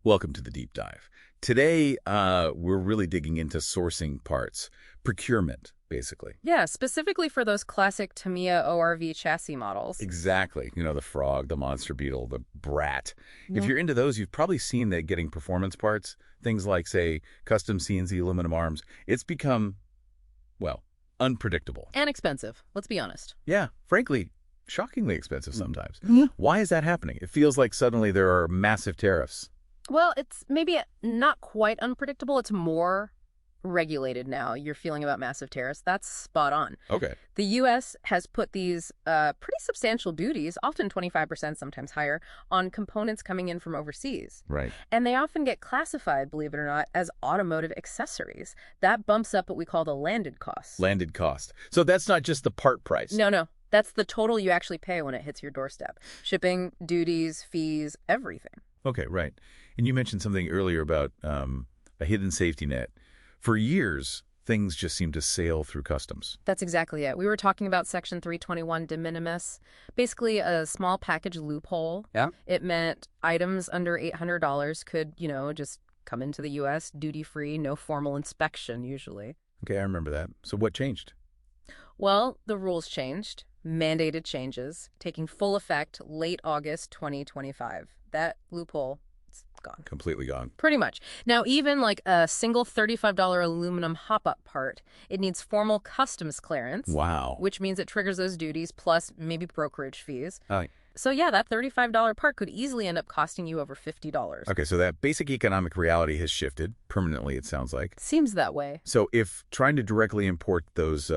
Welcome to the deep dive. Today, we're really digging into sourcing parts, procurement, basically. Yeah, specifically for those classic Tamiya ORV chassis models. Exactly. You know, the Frog, the Monster Beetle, the Brat. If Yeah. you're into those, you've probably seen that getting performance parts, things like, say, custom CNC aluminum arms, it's become, well, unpredictable. And expensive, let's be honest. Yeah, frankly, shockingly expensive sometimes. Yeah. Why is that happening? It feels like suddenly there are massive tariffs. Well, it's maybe not quite unpredictable. It's more regulated now. You're feeling about massive tariffs. That's spot on. Okay. The U.S. has put these pretty substantial duties, often 25%, sometimes higher, on components coming in from overseas. Right. And they often get classified, believe it or not, as automotive accessories. That bumps up what we call the landed costs. Landed cost. So that's not just the part price. No. That's the total you actually pay when it hits your doorstep. Shipping, duties, fees, everything. Okay, right. And you mentioned something earlier about a hidden safety net. For years, things just seem to sail through customs. That's exactly it. We were talking about Section 321 de minimis, basically a small package loophole. Yeah. It meant items under $800 could, just come into the U.S. duty-free, no formal inspection usually. Okay, I remember that. So what changed? Well, the rules changed, mandated changes, taking full effect late August 2025. That loophole, it's gone. Completely gone. Pretty much. Now, even like a single $35 aluminum hop-up part, it needs formal customs clearance. Wow. Which means it triggers those duties plus maybe brokerage fees. Oh. So yeah, that $35 part could easily end up costing you over $50. Okay, so that basic economic reality has shifted permanently, it sounds like. Seems that way. So if trying to directly import those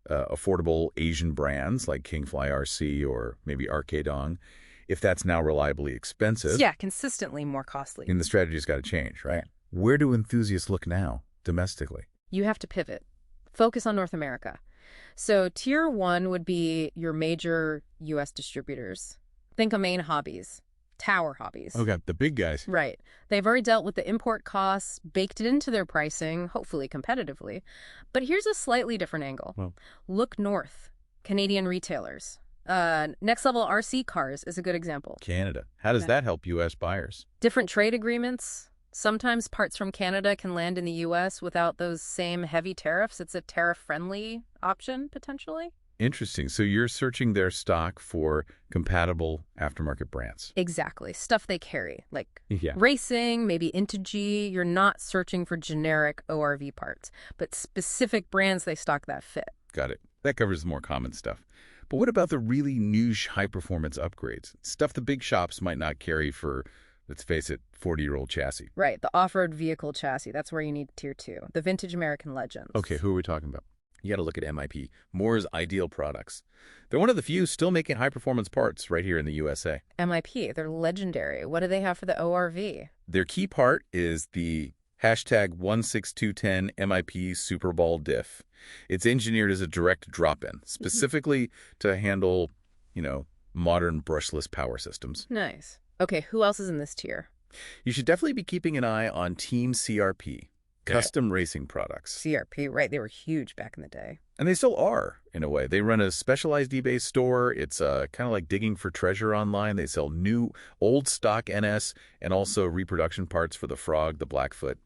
affordable Asian brands like Kingfly RC or maybe RcAiDong, if that's now reliably expensive, Yeah, consistently more costly. then the strategy's got to change, right? Where do enthusiasts look now, domestically? You have to pivot. Focus on North America. So tier 1 would be your major U.S. distributors. Think of main hobbies, tower hobbies. Okay, the big guys. Right. They've already dealt with the import costs, baked it into their pricing, hopefully competitively. But here's a slightly different angle. Well. Look north. Canadian retailers. Next Level RC Cars is a good example. Canada. How does that help U.S. buyers? Different trade agreements. Sometimes parts from Canada can land in the U.S. without those same heavy tariffs. It's a tariff-friendly option, potentially. Interesting. So you're searching their stock for compatible aftermarket brands. Exactly. Stuff they carry, like Yeah. racing, maybe Integy. You're not searching for generic ORV parts, but specific brands they stock that fit. Got it. That covers the more common stuff. But what about the really niche high-performance upgrades? Stuff the big shops might not carry for, let's face it, 40-year-old chassis. Right, the off-road vehicle chassis. That's where you need tier 2. The vintage American legends. Okay, who are we talking about? You got to look at MIP, Moore's Ideal Products. They're one of the few still making high-performance parts right here in the USA. MIP, they're legendary. What do they have for the ORV? Their key part is the hashtag 16210 MIP Super Ball diff. It's engineered as a direct drop-in, specifically to handle, modern brushless power systems. Nice. Okay, who else is in this tier? You should definitely be keeping an eye on Team CRP, custom racing products. CRP, right. They were huge back in the day. And they still are, in a way. They run a specialized eBay store. It's kind of like digging for treasure online. They sell new, old stock NS and also reproduction parts for the Frog, the Blackfoot.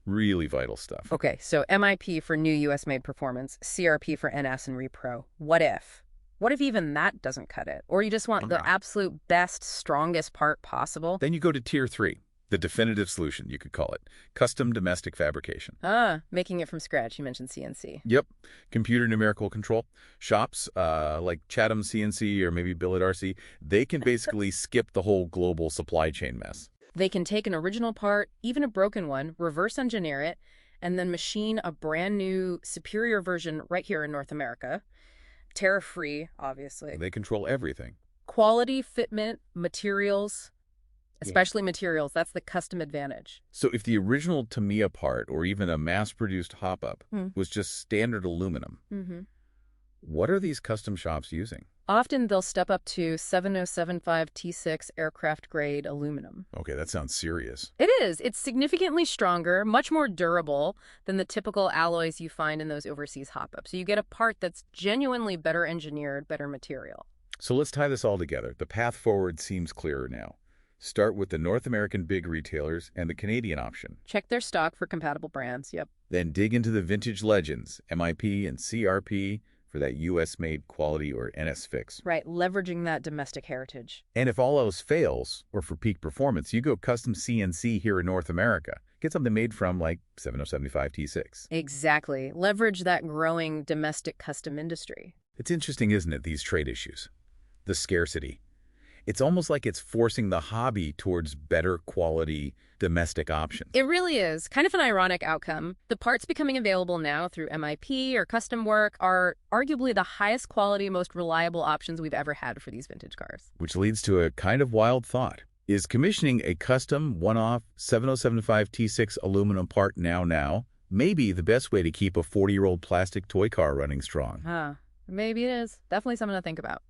Really vital stuff. Okay, so MIP for new U.S.-made performance, CRP for NS and Repro. What if? What if even that doesn't cut it? Or you just want the absolute best, strongest part possible? Then you go to Tier 3, the definitive solution, you could call it. Custom domestic fabrication. Making it from scratch. You mentioned CNC. Yep. Computer numerical control. Shops like Chatham CNC or maybe Billet RC, they can basically skip the whole global supply chain mess. They can take an original part, even a broken one, reverse engineer it, and then machine a brand new, superior version right here in North America. Tariff-free, obviously. They control everything. Quality, fitment, materials, especially materials. That's the custom advantage. So if the original Tamiya part or even a mass-produced hop-up was just standard aluminum, what are these custom shops using? Often they'll step up to 7075 T6 aircraft-grade aluminum. Okay, that sounds serious. It is. It's significantly stronger, much more durable than the typical alloys you find in those overseas hop-ups. So you get a part that's genuinely better engineered, better material. So let's tie this all together. The path forward seems clearer now. Start with the North American big retailers and the Canadian option. Check their stock for compatible brands, yep. Then dig into the vintage legends, MIP and CRP, for that U.S.-made quality or NS fix. Right, leveraging that domestic heritage. And if all else fails, or for peak performance, you go custom CNC here in North America. Get something made from, like, 7075 T6. Exactly. Leverage that growing domestic custom industry. It's interesting, isn't it, these trade issues? The scarcity. It's almost like it's forcing the hobby towards better quality domestic options. It really is. Kind of an ironic outcome. The parts becoming available now through MIP or custom work are arguably the highest quality, most reliable options we've ever had for these vintage cars. Which leads to a kind of wild thought. Is commissioning a custom, one-off 7075 T6 aluminum part now maybe the best way to keep a 40-year-old plastic toy car running strong? Maybe it is. Definitely something to think about.